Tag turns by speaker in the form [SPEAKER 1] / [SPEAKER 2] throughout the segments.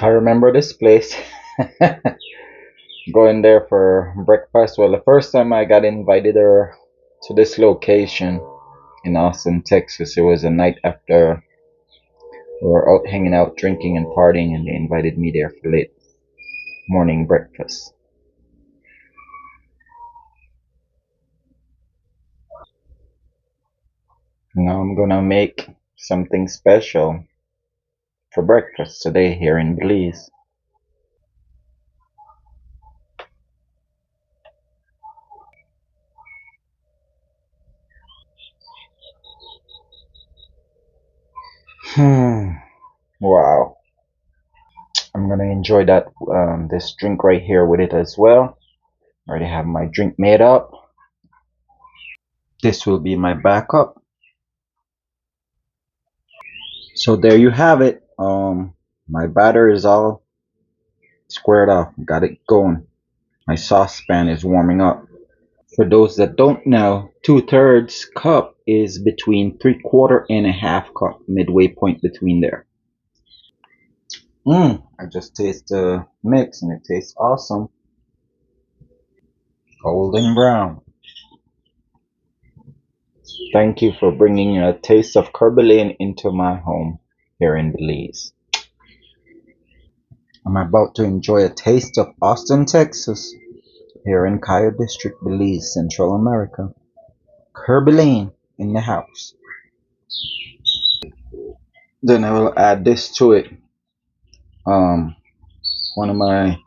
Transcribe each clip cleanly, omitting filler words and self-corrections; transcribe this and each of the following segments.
[SPEAKER 1] I remember this place. Going there for breakfast. Well, the first time I got invited there to this location in Austin, Texas, it was a night after we were out hanging out, drinking and partying, and they invited me there for late morning breakfast. Now I'm gonna make something special for breakfast today here in Belize. Hmm. Wow. I'm gonna enjoy that this drink right here with it as well. I already have my drink made up. This will be my backup. So there you have it. My batter is all squared off. Got it going. My saucepan is warming up. For those that don't know, 2/3 cup is between 3/4 and a half cup, midway point between there. I just taste the mix and it tastes awesome. Golden brown. Thank you for bringing a taste of Kerbey Lane into my home here in Belize. I'm about to enjoy a taste of Austin, Texas, here in Cayo District, Belize, Central America. Kerbey Lane in the house. Then I will add this to it. One of my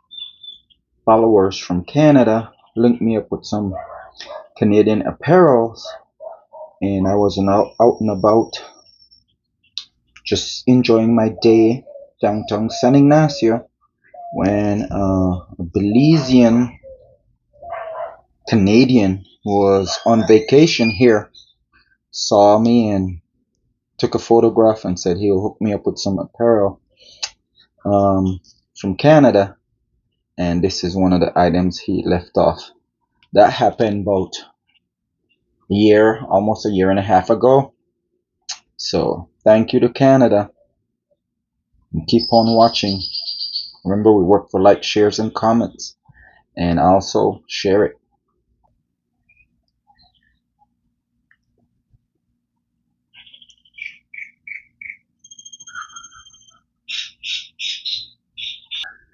[SPEAKER 1] followers from Canada linked me up with some Canadian apparels, and I was out and about, just enjoying my day downtown San Ignacio when a Belizean Canadian who was on vacation here saw me and took a photograph and said he'll hook me up with some apparel from Canada, and this is one of the items he left off. That happened about a year, almost a year and a half ago. So thank you to Canada, and keep on watching. Remember, we work for like, shares, and comments, and also share it.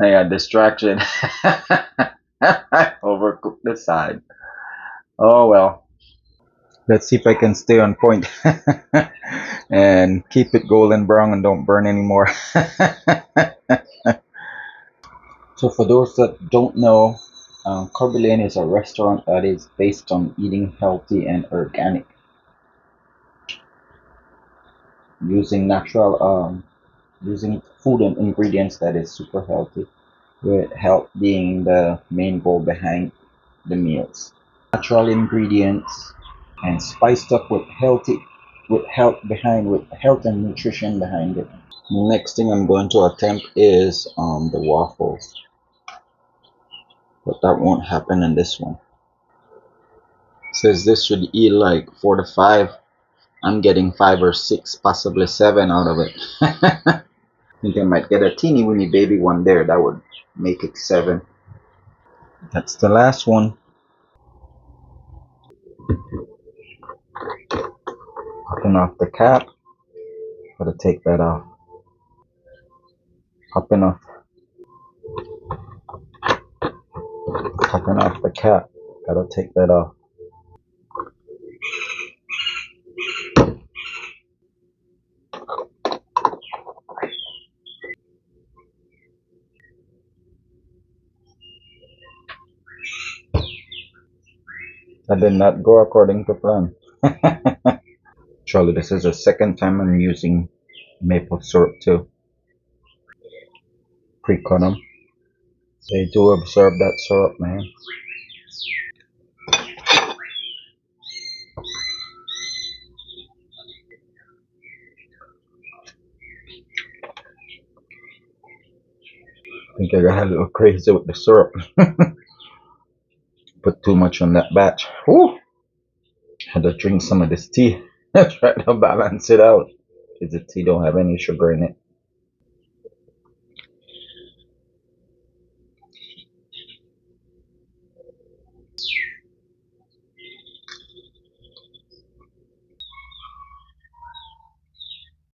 [SPEAKER 1] I got distracted. I overcooked the side. Oh well. Let's see if I can stay on point and keep it golden brown and don't burn anymore. So for those that don't know, Kerbey Lane is a restaurant that is based on eating healthy and organic, using using food and ingredients that is super healthy, with health being the main goal behind the meals. Natural ingredients and spiced up with health and nutrition behind it. Next thing I'm going to attempt is the waffles, but that won't happen in this one. It says this should eat like 4 to 5. I'm getting 5 or 6, possibly 7 out of it. I think I might get a teeny weeny baby one there. That would make it 7. That's the last one. Popping off the cap. Gotta take that off. Popping off the cap. Gotta take that off. That did not go according to plan. Surely this is the second time I'm using maple syrup too. Pre-cut them. They do absorb that syrup, man. I think I got a little crazy with the syrup. Put too much on that batch. Whew. Had to drink some of this tea. Try to balance it out, because the tea don't have any sugar in it.